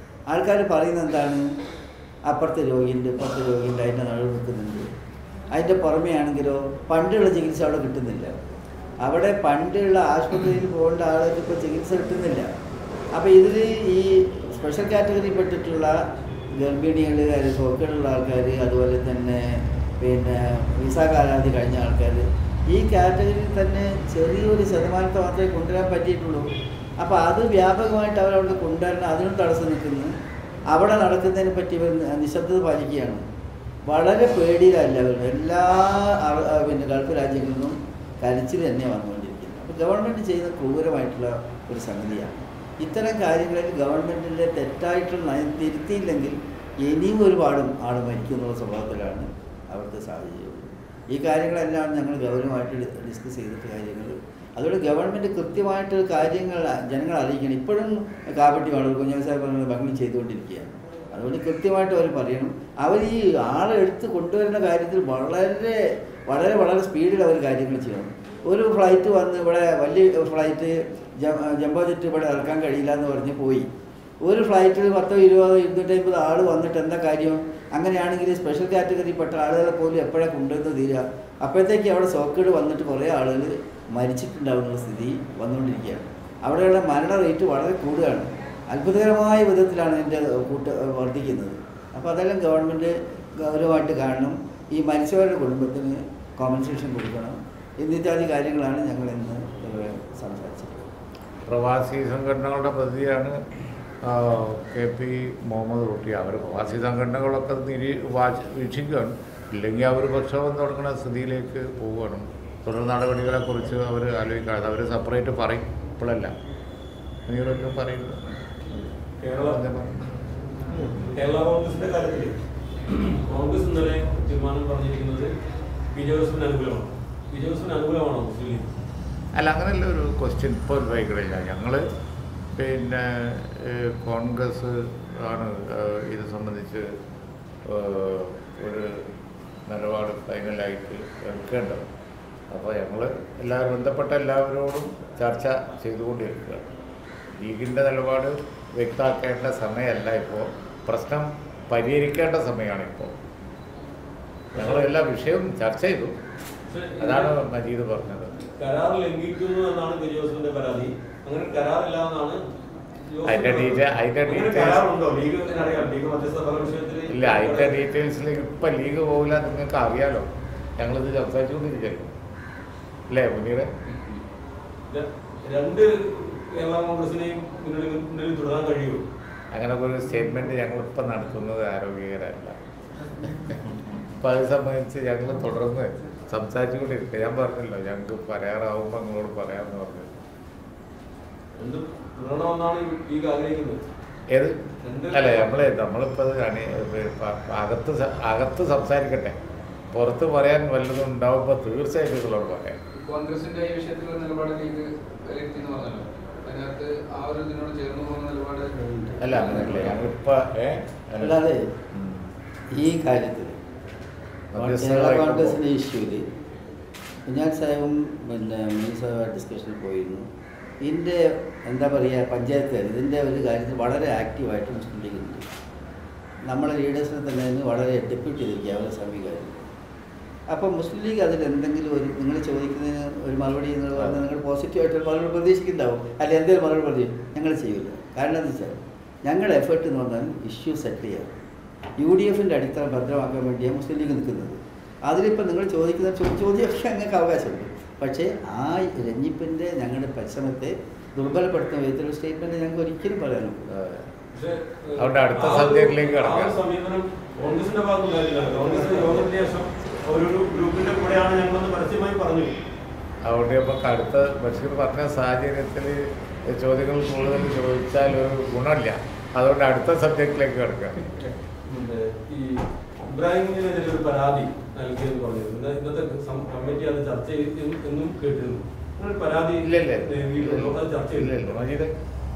ആൾക്കാർ പറയുന്നത് എന്താണ്, അപ്പുറത്തെ രോഗിയുണ്ട് ഇപ്പുറത്തെ രോഗിയുണ്ട്, അതിൻ്റെ നടുവ് നിൽക്കുന്നുണ്ട്. അതിൻ്റെ പുറമേ ആണെങ്കിലോ പണ്ടുള്ള ചികിത്സ അവിടെ കിട്ടുന്നില്ല. അവിടെ പണ്ടുള്ള ആശുപത്രിയിൽ പോകേണ്ട ആളുകൾക്ക് ഇപ്പോൾ ചികിത്സ കിട്ടുന്നില്ല. അപ്പോൾ ഇതിൽ ഈ സ്പെഷ്യൽ കാറ്റഗറിയിൽ പെട്ടിട്ടുള്ള ഗർഭിണികൾ, സോക്കേടുള്ള ആൾക്കാർ, അതുപോലെ തന്നെ വിസ കാലാവധി കഴിഞ്ഞ ആൾക്കാർ, ഈ കാറ്റഗറിയിൽ തന്നെ ചെറിയൊരു ശതമാനത്തെ മാത്രമേ കൊണ്ടുവരാൻ പറ്റിയിട്ടുള്ളൂ. അപ്പോൾ അത് വ്യാപകമായിട്ട് അവരവിടെ കൊണ്ടുവരണം. അതിനും തടസ്സം നിൽക്കുന്നു. അവിടെ നടക്കുന്നതിനെ പറ്റി ഇവർ നിശബ്ദത പാലിക്കുകയാണ്. വളരെ പേടിയിലല്ല അവർ എല്ലാ ഗൾഫ് രാജ്യങ്ങളിൽ നിന്നും കരച്ചിൽ തന്നെ വന്നുകൊണ്ടിരിക്കുന്നത്. അപ്പോൾ ഗവൺമെൻറ് ചെയ്യുന്ന ക്രൂരമായിട്ടുള്ള ഒരു സംഗതിയാണ്. ഇത്തരം കാര്യങ്ങളിൽ ഗവൺമെൻറ്റിൻ്റെ തെറ്റായിട്ടുള്ള നയം തിരുത്തിയില്ലെങ്കിൽ ഇനിയും ഒരുപാടും ആൾ മരിക്കുന്നുള്ള സ്വഭാവത്തിലാണ് അവിടുത്തെ സാഹചര്യം. ഈ കാര്യങ്ങളെല്ലാം ഞങ്ങൾ ഗൗരവമായിട്ട് ഡിസ്കസ് ചെയ്തിട്ട് കാര്യങ്ങൾ, അതുകൊണ്ട് ഗവൺമെൻറ് കൃത്യമായിട്ട് കാര്യങ്ങൾ ജനങ്ങളെ അറിയിക്കണം. ഇപ്പോഴും കാപട്യമാണ് കുഞ്ഞാലി സാഹിബ് പറഞ്ഞത് ഭംഗി ചെയ്തുകൊണ്ടിരിക്കുകയാണ്. അതുകൊണ്ട് കൃത്യമായിട്ട് അവർ പറയണം. അവർ ഈ ആളെ എടുത്ത് കൊണ്ടുവരുന്ന കാര്യത്തിൽ വളരെ സ്പീഡിൽ അവർ കാര്യങ്ങൾ ചെയ്യണം. ഒരു ഫ്ലൈറ്റ് വന്ന് ഇവിടെ വലിയ ഫ്ലൈറ്റ് ജംബോ ജെറ്റ് ഇവിടെ ഇറക്കാൻ കഴിയില്ല എന്ന് പറഞ്ഞ് പോയി. ഒരു ഫ്ലൈറ്റിൽ 10, 20, 250 ആൾ വന്നിട്ട് എന്താ കാര്യം? അങ്ങനെയാണെങ്കിൽ സ്പെഷ്യൽ കാറ്റഗറിയിൽപ്പെട്ട ആളുകളെ പോലും എപ്പോഴാണ് കൊണ്ടുവന്ന് തീരുക? അപ്പോഴത്തേക്ക് അവിടെ സോക്കേട് വന്നിട്ട് കുറേ ആളുകൾ മരിച്ചിട്ടുണ്ടാകുന്ന സ്ഥിതി വന്നുകൊണ്ടിരിക്കുകയാണ്. അവിടെയുള്ള മരണ റേറ്റ് വളരെ കൂടുകയാണ്. അത്ഭുതകരമായ വിധത്തിലാണ് ഇതിൻ്റെ വർദ്ധിക്കുന്നത്. അപ്പോൾ അതെല്ലാം ഗവൺമെൻറ് ഗൗരവമായിട്ട് കാണണം. ഈ മരിച്ചവരുടെ കുടുംബത്തിന് കോമ്പൻസേഷൻ കൊടുക്കണം. എന്നിത്യാദി കാര്യങ്ങളാണ് ഞങ്ങൾ ഇന്ന് സംസാരിച്ചത്. പ്രവാസി സംഘടനകളുടെ പ്രതിയാണ് KP മുഹമ്മദ് കുട്ടി. അവർ പ്രവാസി സംഘടനകളൊക്കെ വീക്ഷിക്കുകയാണ്. ഇല്ലെങ്കിൽ അവർ പ്രക്ഷോഭം തുടങ്ങുന്ന സ്ഥിതിയിലേക്ക് പോവുകയാണ്. തുടർ നടപടികളെക്കുറിച്ച് അവർ ആലോചിക്കാതെ അവർ സെപ്പറേറ്റ് പറയും. ഇപ്പോഴല്ല നിങ്ങളൊക്കെ പറയുന്നത് കേരള കോൺഗ്രസിന്റെ കാര്യത്തിൽ കോൺഗ്രസ് ഇന്നലെ അല്ല, അങ്ങനെയുള്ള ഒരു ക്വസ്റ്റ്യൻ ഇപ്പോൾ ഉത്ഭവിക്കണില്ല. ഞങ്ങൾ പിന്നെ കോൺഗ്രസ് ആണ് ഇത് സംബന്ധിച്ച് ഒരു നിലപാട് ഫൈനലായിട്ട് എടുക്കേണ്ടത്. അപ്പോൾ ഞങ്ങൾ ബന്ധപ്പെട്ട എല്ലാവരോടും ചർച്ച ചെയ്തുകൊണ്ടിരിക്കുകയാണ്. ലീഗിൻ്റെ നിലപാട് വ്യക്തമാക്കേണ്ട സമയമല്ല ഇപ്പോൾ, പ്രശ്നം പരിഹരിക്കേണ്ട സമയമാണ് ഇപ്പോൾ. ഞങ്ങൾ എല്ലാ വിഷയവും ചർച്ച ചെയ്തു. അതാണ് മജീദ് പറഞ്ഞത്. കരാർ ലംഘിക്കുന്നു എന്നാണ് ജോസഫിന്റെ പരാതി. അങ്ങനെ കരാറില്ല എന്നാണ് അതിന്റെ ഇല്ല, അതിന്റെ ഡീറ്റെയിൽസിലേക്ക് ഇപ്പൊ ലീഗ് പോകില്ല. നിങ്ങൾക്ക് അറിയാലോ, ഞങ്ങളിത് സംസാരിച്ചുകൊണ്ടിരിക്കല്ലോ അല്ലേ മുനീറെ? രണ്ട് കേരള കോൺഗ്രസിനെയും മുന്നിൽ തുടരാൻ കഴിയുമോ? അങ്ങനെ ഒരു സ്റ്റേറ്റ്മെന്റ് ഞങ്ങളിപ്പം നടത്തുന്നത് ആരോഗ്യകരമല്ല. അപ്പം അത് സംബന്ധിച്ച് ഞങ്ങൾ തുടർന്ന് സംസാരിച്ചുകൊണ്ടിരിക്കുക. ഞാൻ പറഞ്ഞല്ലോ, ഞങ്ങൾക്ക് പറയാറാവുമ്പോൾ നിങ്ങളോട് പറയാമെന്ന് പറഞ്ഞു. ഏത് അല്ല, നമ്മളിപ്പോൾ അകത്ത് സംസാരിക്കട്ടെ. പുറത്ത് പറയാൻ വല്ലതും ഉണ്ടാവുമ്പോൾ തീർച്ചയായിട്ടും നിങ്ങളോട് പറയാം. കോൺഗ്രസിന്റെ ഈ വിഷയത്തിലുള്ള നിലപാട് ലീഗ് വിലയിരുത്തിയെന്ന് പറഞ്ഞല്ലോ, അതിനകത്ത് ആ ഒരു ഇതിനോട് ചേർന്ന് പോകുന്ന നിലപാട് അല്ല, അങ്ങനെയല്ലേ ഞങ്ങളിപ്പോൾ അല്ലാതെ ഈ കാര്യത്തിൽ കേരള കോൺഗ്രസിൻ്റെ ഇഷ്യൂവിൽ കുഞ്ഞാൽ സാഹിബും പിന്നെ മുനീർ സാഹിബ് ഡിസ്കഷനിൽ പോയിരുന്നു. ഇതിൻ്റെ എന്താ പറയുക, പഞ്ചായത്തുകാർ ഇതിൻ്റെ ഒരു കാര്യത്തിൽ വളരെ ആക്റ്റീവായിട്ട് മുസ്ലിം ലീഗുണ്ട്. നമ്മളെ ലീഡേഴ്സിനെ തന്നെ വളരെ ഡെപ്യൂട്ട് ചെയ്തിരിക്കുക അവരെ സമീപകാരം. അപ്പോൾ മുസ്ലിം ലീഗ് അതിൽ എന്തെങ്കിലും ഒരു നിങ്ങൾ ചോദിക്കുന്നതിന് ഒരു മറുപടി നിങ്ങൾ പറഞ്ഞാൽ നിങ്ങൾ പോസിറ്റീവായിട്ടൊരു മറുപടി പ്രതീക്ഷിക്കുന്നുണ്ടാവും. അല്ലെങ്കിൽ എന്തെങ്കിലും മറുപടി പ്രതീക്ഷിക്കും. ഞങ്ങൾ ചെയ്യില്ല. കാരണം എന്താ വെച്ചാൽ ഞങ്ങളുടെ എഫേർട്ട് എന്ന് പറഞ്ഞാൽ ഇഷ്യൂ സെറ്റിൽ ചെയ്യാം. UDFിൻ്റെ അടിത്തറ ഭദ്രമാക്കാൻ വേണ്ടിയാണ് മുസ്ലിം ലീഗ് നിൽക്കുന്നത്. അതിലിപ്പോൾ നിങ്ങൾ ചോദിക്കുന്ന ചോദ്യമൊക്കെ ഞങ്ങൾക്ക് അവകാശമുണ്ട്. പക്ഷേ ആ രഞ്ജിപ്പിൻ്റെ ഞങ്ങളുടെ പരിശ്രമത്തെ ദുർബലപ്പെടുത്തുന്ന വിധത്തിലുള്ള സ്റ്റേറ്റ്മെൻറ്റ് ഞങ്ങൾക്ക് ഒരിക്കലും പറയാനും. അവിടെ അടുത്ത സബ്ജക്റ്റിലേക്ക് കടക്കാം. കോൺഗ്രസിന്റെ ഭാഗത്തുനിന്നില്ല. കോൺഗ്രസ് യോഗത്തിന് ശേഷം ഒരു ഗ്രൂപ്പിന്റെ കൂടെയാണ് ഞങ്ങളൊന്ന് പരസ്യമായി പറഞ്ഞു. അതുകൊണ്ട് ഇപ്പോൾ അടുത്ത ബഷീർ പറഞ്ഞ സാഹചര്യത്തിൽ ചോദ്യങ്ങൾ കൂടുതൽ ചോദിച്ചാൽ ഒരു ഗുണമില്ല. അതുകൊണ്ട് അടുത്ത സബ്ജക്റ്റിലേക്ക് കിടക്കാം. ഈ ഇബ്രാഹിമിനെതിരെ ഒരു പരാതി നൽകിയെന്ന് പറഞ്ഞിരുന്നു. ഇന്നത്തെ കമ്മിറ്റി അത് ചർച്ച എന്നും കേട്ടിരുന്നു. പരാതി ഇല്ലല്ലേ? ചർച്ച ചെയ്തില്ലല്ലോ മജീദ്?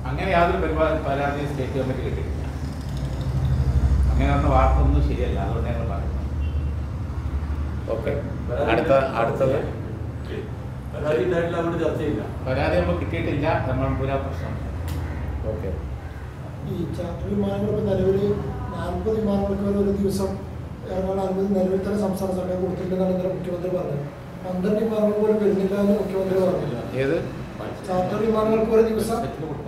അങ്ങനെ യാതൊരു പരാതി സ്റ്റേറ്റ് കമ്മിറ്റി കിട്ടിയിട്ടില്ല. അങ്ങനെ പറഞ്ഞ വാർത്ത ഒന്നും ശരിയല്ല. അതുകൊണ്ട് ഞങ്ങൾ പറഞ്ഞു. ഓക്കെ, അടുത്തത് പരാതി ഉണ്ടായിട്ടില്ല, അവിടെ ചർച്ചയില്ല. പരാതി നമുക്ക് കിട്ടിയിട്ടില്ല. നമ്മൾ പുരാ പ്രശ്നം. ഓക്കെ. ഈ ചാർട്ടർ വിമാനങ്ങൾ ഇപ്പോൾ നിലവിൽ 40 വിമാനങ്ങൾക്ക് വരെ ഒരു ദിവസം ഇറങ്ങാൻ അനുമതി നിലവിൽ തന്നെ സംസ്ഥാന സർക്കാർ കൊടുത്തിട്ടുണ്ടെന്നാണ് ഇന്നലെ മുഖ്യമന്ത്രി പറഞ്ഞത്. 12 വിമാനങ്ങൾ പോലും വരുന്നില്ല എന്ന് മുഖ്യമന്ത്രി പറഞ്ഞില്ല. ഏത് ചാർട്ടർ വിമാനങ്ങൾക്ക് ഒരു ദിവസം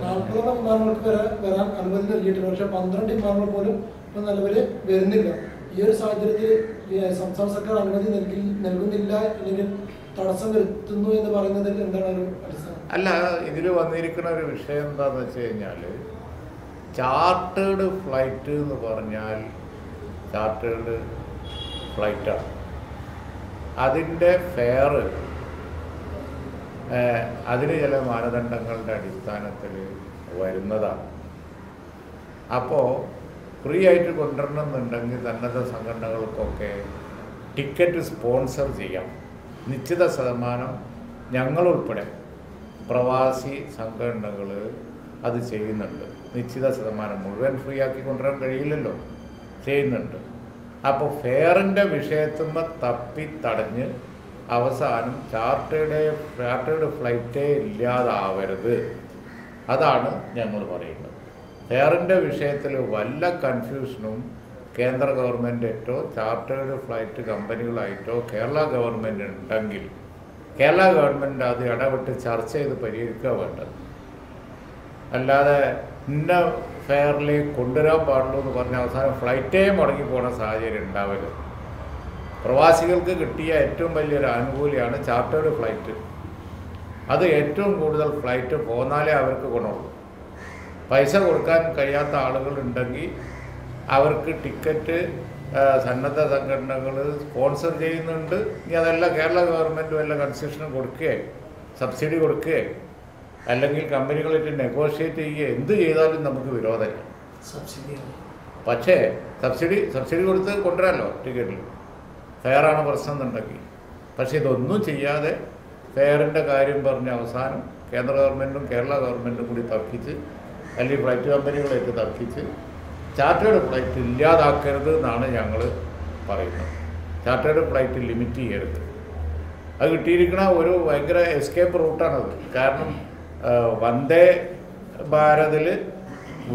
40 വിമാനങ്ങൾക്ക് വരെ വരാൻ അനുമതി നൽകിയിട്ടുണ്ട്. പക്ഷേ 12 വിമാനങ്ങൾ പോലും ഇപ്പോൾ നിലവിൽ വരുന്നില്ല. ഈ ഒരു സാഹചര്യത്തിൽ സംസ്ഥാന സർക്കാർ അനുമതി നൽകുന്നില്ല, അല്ലെങ്കിൽ തടസ്സം വരുത്തുന്നു എന്ന് പറയുന്നതിൽ എന്താണ് ഒരു അടിസ്ഥാനം? അല്ല, ഇതിൽ വന്നിരിക്കുന്ന ഒരു വിഷയം എന്താണെന്ന് വെച്ച് കഴിഞ്ഞാൽ, ചാർട്ടേഡ് ഫ്ലൈറ്റ് എന്ന് പറഞ്ഞാൽ ചാർട്ടേഡ് ഫ്ലൈറ്റാണ്. അതിൻ്റെ ഫെയർ അതിന് ചില മാനദണ്ഡങ്ങളുടെ അടിസ്ഥാനത്തിൽ വരുന്നതാണ്. അപ്പോൾ ഫ്രീ ആയിട്ട് കൊണ്ടുവരണമെന്നുണ്ടെങ്കിൽ സന്നദ്ധ സംഘടനകൾക്കൊക്കെ ടിക്കറ്റ് സ്പോൺസർ ചെയ്യാം. നിശ്ചിത ശതമാനം ഞങ്ങളുൾപ്പെടെ പ്രവാസി സംഘടനകൾ അത് ചെയ്യുന്നുണ്ട്. നിശ്ചിത ശതമാനം, മുഴുവൻ ഫ്രീ ആക്കി കൊണ്ടുവരാൻ കഴിയില്ലല്ലോ, ചെയ്യുന്നുണ്ട്. അപ്പോൾ ഫെയറിൻ്റെ വിഷയത്തുമ്പോൾ തടഞ്ഞ് അവസാനം ചാർട്ടേഡ് ഫ്ലൈറ്റേ ഇല്ലാതാവരുത്. അതാണ് ഞങ്ങൾ പറയുന്നത്. ഫെയറിൻ്റെ വിഷയത്തിൽ വല്ല കൺഫ്യൂഷനും കേന്ദ്ര ഗവൺമെൻറ്റായിട്ടോ ചാർട്ടേഡ് ഫ്ലൈറ്റ് കമ്പനികളായിട്ടോ കേരള ഗവൺമെൻറ് ഉണ്ടെങ്കിൽ കേരള ഗവൺമെൻറ് അത് ഇടപെട്ട് ചർച്ച ചെയ്ത് പരിഹരിക്കുക വേണ്ടത്. അല്ലാതെ ഇന്ന ഫെയറിലേക്ക് കൊണ്ടുവരാൻ പാടുള്ളൂ എന്ന് പറഞ്ഞ അവസാനം ഫ്ലൈറ്റേ മുടങ്ങി പോണ സാഹചര്യം ഉണ്ടാവരുത്. പ്രവാസികൾക്ക് കിട്ടിയ ഏറ്റവും വലിയൊരു ആനുകൂല്യമാണ് ചാർട്ടേഡ് ഫ്ലൈറ്റ്. അത് ഏറ്റവും കൂടുതൽ ഫ്ലൈറ്റ് പോന്നാലേ അവർക്ക് ഗുണമുള്ളൂ. പൈസ കൊടുക്കാൻ കഴിയാത്ത ആളുകളുണ്ടെങ്കിൽ അവർക്ക് ടിക്കറ്റ് സന്നദ്ധ സംഘടനകൾ സ്പോൺസർ ചെയ്യുന്നുണ്ട്. ഇനി അതല്ല കേരള ഗവൺമെൻറ് വല്ല കൺസെഷനും കൊടുക്കുകയോ സബ്സിഡി കൊടുക്കുകയോ അല്ലെങ്കിൽ കമ്പനികളായിട്ട് നെഗോഷിയേറ്റ് ചെയ്യുകയോ എന്ത് ചെയ്താലും നമുക്ക് വിരോധമില്ല. പക്ഷേ സബ്സിഡി കൊടുത്ത് കൊണ്ടുവരാമല്ലോ ടിക്കറ്റിൽ. ഫെയറാണ് പ്രശ്നം എന്നുണ്ടെങ്കിൽ. പക്ഷേ ഇതൊന്നും ചെയ്യാതെ ഫെയറിൻ്റെ കാര്യം പറഞ്ഞ് അവസാനം കേന്ദ്ര ഗവൺമെൻറ്റും കേരള ഗവൺമെൻറ്റും കൂടി തർക്കിച്ച് അല്ലെങ്കിൽ ഫ്ലൈറ്റ് കമ്പനികളായിട്ട് തർക്കിച്ച് ചാർട്ടേഡ് ഫ്ലൈറ്റ് ഇല്ലാതാക്കരുത് എന്നാണ് ഞങ്ങൾ പറയുന്നത്. ചാർട്ടേഡ് ഫ്ലൈറ്റ് ലിമിറ്റ് ചെയ്യരുത്. അത് കിട്ടിയിരിക്കുന്ന ഒരു ഭയങ്കര എസ്കേപ്പ് റൂട്ടാണത്. കാരണം വന്ദേ ഭാരതിൽ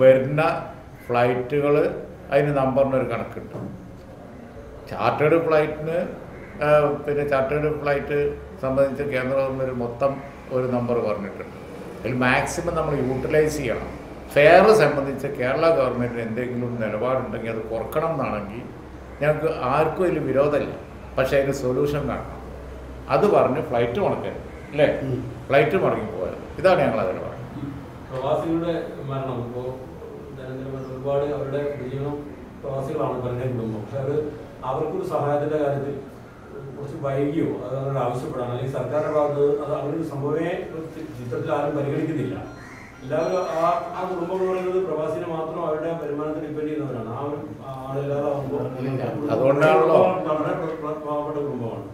വരുന്ന ഫ്ലൈറ്റുകൾ അതിന് നമ്പറിനൊരു കണക്കുണ്ട്. ചാർട്ടേഡ് ഫ്ലൈറ്റിന് പിന്നെ ചാർട്ടേഡ് ഫ്ലൈറ്റ് സംബന്ധിച്ച് കേന്ദ്ര ഗവൺമെൻറ് മൊത്തം ഒരു നമ്പർ പറഞ്ഞിട്ടുണ്ട്. അതിൽ മാക്സിമം നമ്മൾ യൂട്ടിലൈസ് ചെയ്യണം. ഫെയർ സംബന്ധിച്ച് കേരള ഗവൺമെൻറ്റിന് എന്തെങ്കിലും നിലപാടുണ്ടെങ്കിൽ അത് കുറക്കണം എന്നാണെങ്കിൽ ഞങ്ങൾക്ക് ആർക്കും അതിൽ വിരോധമില്ല. പക്ഷേ അതിന് സൊല്യൂഷൻ കാണണം. അത് പറഞ്ഞ് ഫ്ലൈറ്റ് മുടക്കരുത്, അല്ലേ? ഫ്ലൈറ്റ് മുടങ്ങിപ്പോയത് ഇതാണ് ഞങ്ങൾ അതിൽ പറയുന്നത്. പ്രവാസികളുടെ മരണം ഇപ്പോൾ ഒരുപാട് അവരുടെ ജീവനം പ്രവാസികളാണ് പറഞ്ഞ കുടുംബം. പക്ഷെ അത് അവർക്കൊരു സഹായത്തിൻ്റെ കാര്യത്തിൽ കുറച്ച് വൈകിയോ അത് അവരോട് ആവശ്യപ്പെടാൻ അല്ലെങ്കിൽ സർക്കാരിൻ്റെ ഭാഗത്ത് അത് അങ്ങനെ ഒരു സംഭവമേ ചിത്രത്തിൽ ആരും പരിഗണിക്കുന്നില്ല. എല്ലാവരും ആ കുടുംബം എന്ന് പറയുന്നത് പ്രവാസിനെ മാത്രം അവരുടെ വരുമാനത്തിൽ ഡിപ്പെൻഡ് ചെയ്യുന്നവരാണ്. ആ ഒരു ആളില്ലാതെ അതുകൊണ്ടാണല്ലോ പാവപ്പെട്ട കുടുംബമാണ്.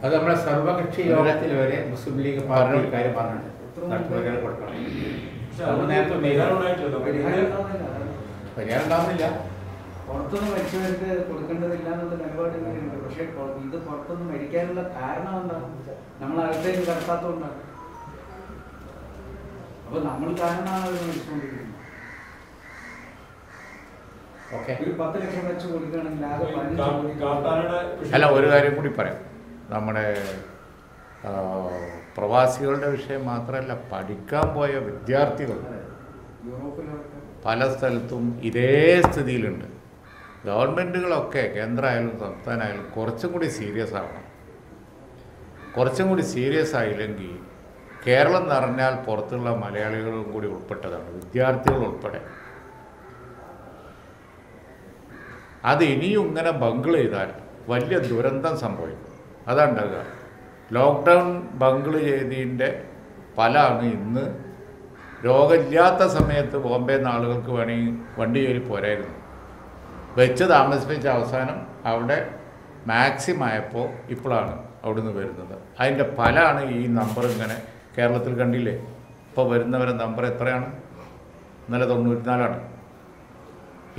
അത് നമ്മുടെ സർവകക്ഷി യോഗത്തിൽ വരെ മുസ്ലിം ലീഗ് പാർട്ടി കാര്യം പറഞ്ഞിട്ടുണ്ട്. കൊടുക്കണം. പരിഹാരം ഉണ്ടാവുന്നില്ല. പുറത്തുനിന്ന് മരിച്ചവർക്ക് കൊടുക്കേണ്ടതില്ല എന്നുള്ള നിലപാടുകളുണ്ട്. പക്ഷെ ഇത് പുറത്തുനിന്ന് മരിക്കാനുള്ള കാരണം എന്താണ്? നമ്മൾ അകത്തേക്ക് കടത്താത്തതുകൊണ്ടാണ്. അപ്പൊ നമ്മൾ കാരണമാണ് അവർ മരിച്ചുകൊണ്ടിരിക്കുന്നത്. ഒരു 10 ലക്ഷം വെച്ച് കൊടുക്കുകയാണെങ്കിൽ ആകെ 15. അല്ല, ഒരു കാര്യം കൂടി പറയാം. നമ്മുടെ പ്രവാസികളുടെ വിഷയം മാത്രമല്ല, പഠിക്കാൻ പോയ വിദ്യാർത്ഥികൾ പല സ്ഥലത്തും ഇതേ സ്ഥിതിയിലുണ്ട്. ഗവൺമെൻറ്റുകളൊക്കെ കേന്ദ്രമായാലും സംസ്ഥാനമായാലും കുറച്ചും കൂടി സീരിയസ് ആവണം. കുറച്ചും കൂടി സീരിയസ് ആയില്ലെങ്കിൽ കേരളം എന്ന് പറഞ്ഞാൽ പുറത്തുള്ള മലയാളികളും കൂടി ഉൾപ്പെട്ടതാണ്, വിദ്യാർത്ഥികൾ ഉൾപ്പെടെ. അത് ഇനിയും ഇങ്ങനെ ബംഗിൾ ചെയ്താൽ വലിയ ദുരന്തം സംഭവിക്കും. അതുണ്ടാകുക. ലോക്ക്ഡൗൺ ബംഗിൾ ചെയ്തതിൻ്റെ ഫലമാണ് ഇന്ന് രോഗമില്ലാത്ത സമയത്ത് ബോംബെ നിന്ന് ആളുകൾക്ക് വേണമെങ്കിൽ വണ്ടി കയറി പോരായിരുന്നു. വെച്ച് താമസിപ്പിച്ച അവസാനം അവിടെ മാക്സിമം ആയപ്പോൾ ഇപ്പോഴാണ് അവിടുന്ന് വരുന്നത്. അതിൻ്റെ ഫലമാണ് ഈ നമ്പർ ഇങ്ങനെ കേരളത്തിൽ കണ്ടില്ലേ. ഇപ്പോൾ വരുന്നവരെ നമ്പർ എത്രയാണ്? ഇന്നലെ 94ആണ്.